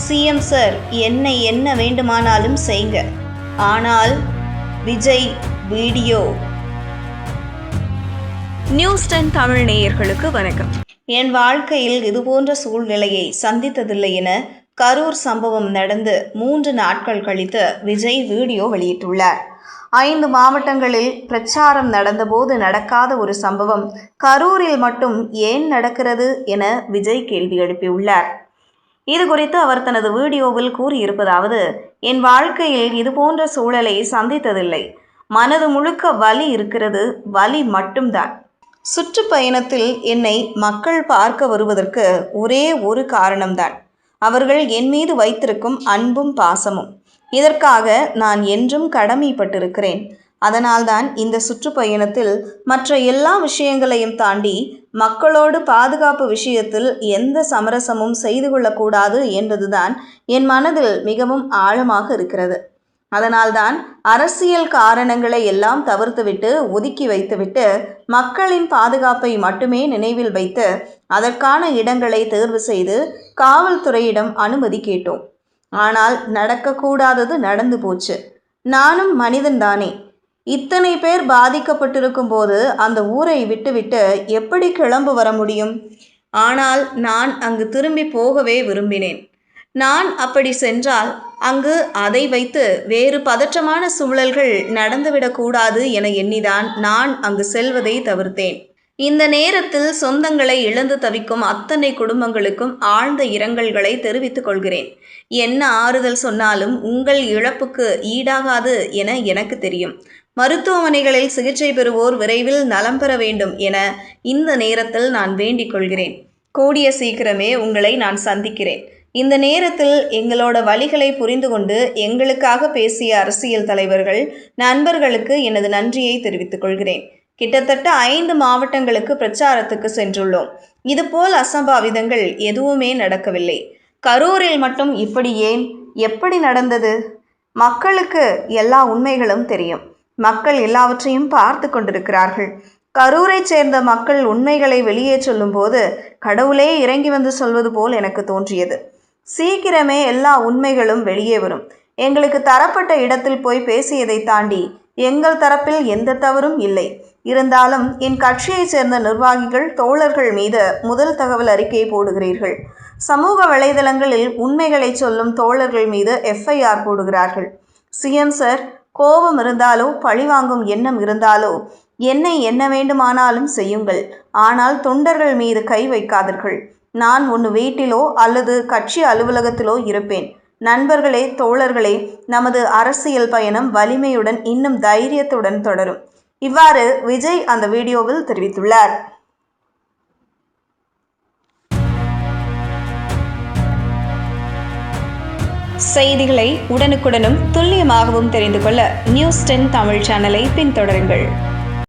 CM sir, என்னை என்ன வேண்டுமானாலும் செய்யுங்க, ஆனால் விஜய் வீடியோ. நியூஸ்10 தமிழ் நேயர்களுக்கு வணக்கம். என் வாழ்க்கையில் இதுபோன்ற சூழ்நிலையை சந்தித்ததில்லை என கரூர் சம்பவம் நடந்து 3 நாட்கள் கழித்து விஜய் வீடியோ வெளியிட்டுள்ளார். 5 மாவட்டங்களில் பிரச்சாரம் நடந்தபோது நடக்காத ஒரு சம்பவம் கரூரில் மட்டும் ஏன் நடக்கிறது என விஜய் கேள்வி எழுப்பியுள்ளார். இது குறித்து அவர் தனது வீடியோவில் கூறியிருப்பதாவது: என் வாழ்க்கையில் இதுபோன்ற சூழலை சந்தித்ததில்லை. மனது முழுக்க வலி இருக்கிறது, வலி மட்டும்தான். சுற்றுப்பயணத்தில் என்னை மக்கள் பார்க்க வருவதற்கு ஒரே ஒரு காரணம்தான், அவர்கள் என் மீது வைத்திருக்கும் அன்பும் பாசமும். இதற்காக நான் என்றும் கடமைப்பட்டிருக்கிறேன். அதனால்தான் இந்த சுற்றுப்பயணத்தில் மற்ற எல்லா விஷயங்களையும் தாண்டி மக்களோடு பாதுகாப்பு விஷயத்தில் எந்த சமரசமும் செய்து கொள்ளக்கூடாது என்பதுதான் என் மனதில் மிகவும் ஆழமாக இருக்கிறது. அதனால்தான் அரசியல் காரணங்களை எல்லாம் தவிர்த்துவிட்டு ஒதுக்கி வைத்துவிட்டு மக்களின் பாதுகாப்பை மட்டுமே நினைவில் வைத்து அதற்கான இடங்களை தேர்வு செய்து காவல்துறையிடம் அனுமதி கேட்டோம். ஆனால் நடக்கக்கூடாதது நடந்து போச்சு. நானும் மனிதன்தானே. இத்தனை பேர் பாதிக்கப்பட்டிருக்கும் போது அந்த ஊரை விட்டுவிட்டு எப்படி கிளம்பு வர முடியும்? ஆனால் நான் அங்கு திரும்பி போகவே விரும்பினேன். நான் அப்படி சென்றால் அங்கு அதை வைத்து வேறு பதற்றமான சூழல்கள் நடந்துவிடக்கூடாது என எண்ணிதான் நான் அங்கு செல்வதை தவிர்த்தேன். இந்த நேரத்தில் சொந்தங்களை இழந்து தவிக்கும் அத்தனை குடும்பங்களுக்கும் ஆழ்ந்த இரங்கல்களை தெரிவித்துக் கொள்கிறேன். என்ன ஆறுதல் சொன்னாலும் உங்கள் இழப்புக்கு ஈடாகாது என எனக்கு தெரியும். மருத்துவமனைகளில் சிகிச்சை பெறுவோர் விரைவில் நலம் பெற வேண்டும் என இந்த நேரத்தில் நான் வேண்டிக் கொள்கிறேன். கூடிய சீக்கிரமே உங்களை நான் சந்திக்கிறேன். இந்த நேரத்தில் எங்களோட வழிகளை புரிந்து கொண்டு எங்களுக்காக பேசிய அரசியல் தலைவர்கள், நண்பர்களுக்கு எனது நன்றியை தெரிவித்துக் கொள்கிறேன். கிட்டத்தட்ட 5 மாவட்டங்களுக்கு பிரச்சாரத்துக்கு சென்றுள்ளோம். இதுபோல் அசம்பாவிதங்கள் எதுவுமே நடக்கவில்லை. கரூரில் மட்டும் இப்படி ஏன், எப்படி நடந்தது? மக்களுக்கு எல்லா உண்மைகளும் தெரியும். மக்கள் எல்லாவற்றையும் பார்த்து கொண்டிருக்கிறார்கள். கரூரை சேர்ந்த மக்கள் உண்மைகளை வெளியே சொல்லும்போது கடவுளே இறங்கி வந்து சொல்வது போல் எனக்கு தோன்றியது. சீக்கிரமே எல்லா உண்மைகளும் வெளியே வரும். எங்களுக்கு தரப்பட்ட இடத்தில் போய் பேசியதை தாண்டி எங்கள் தரப்பில் எந்த தவறும் இல்லை. இருந்தாலும் என் கட்சியைச் சேர்ந்த நிர்வாகிகள், தோழர்கள் மீது முதல் தகவல் அறிக்கை போடுகிறீர்கள். சமூக வலைதளங்களில் உண்மைகளை சொல்லும் தோழர்கள் மீது FIR போடுகிறார்கள். சிஎம் சார், கோபம் இருந்தாலோ பழிவாங்கும் எண்ணம் இருந்தாலோ என்னை என்ன வேண்டுமானாலும் செய்யுங்கள், ஆனால் தொண்டர்கள் மீது கை வைக்காதீர்கள். நான் ஒன்று வீட்டிலோ அல்லது கட்சி அலுவலகத்திலோ இருப்பேன். நண்பர்களே, தோழர்களே, நமது அரசியல் பயணம் வலிமையுடன் இன்னும் தைரியத்துடன் தொடரும். இவ்வாறு விஜய் அந்த வீடியோவில் தெரிவித்துள்ளார். செய்திகளை உடனுக்குடனும் துல்லியமாகவும் தெரிந்து கொள்ள நியூஸ்10 தமிழ் சேனலை பின்தொடருங்கள்.